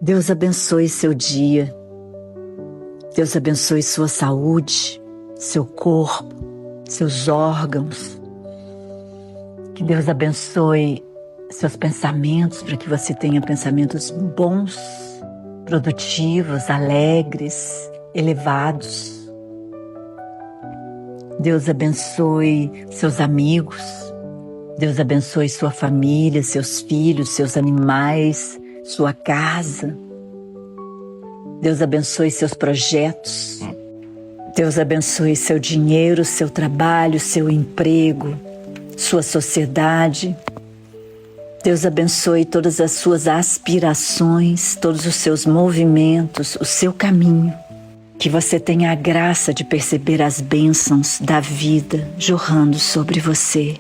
Deus abençoe seu dia. Deus abençoe sua saúde, seu corpo, seus órgãos. Que Deus abençoe seus pensamentos, para que você tenha pensamentos bons, produtivos, alegres, elevados. Deus abençoe seus amigos. Deus abençoe sua família, seus filhos, seus animais, sua casa. Deus abençoe seus projetos. Deus abençoe seu dinheiro, seu trabalho, seu emprego, sua sociedade. Deus abençoe todas as suas aspirações, todos os seus movimentos, o seu caminho. Que você tenha a graça de perceber as bênçãos da vida jorrando sobre você.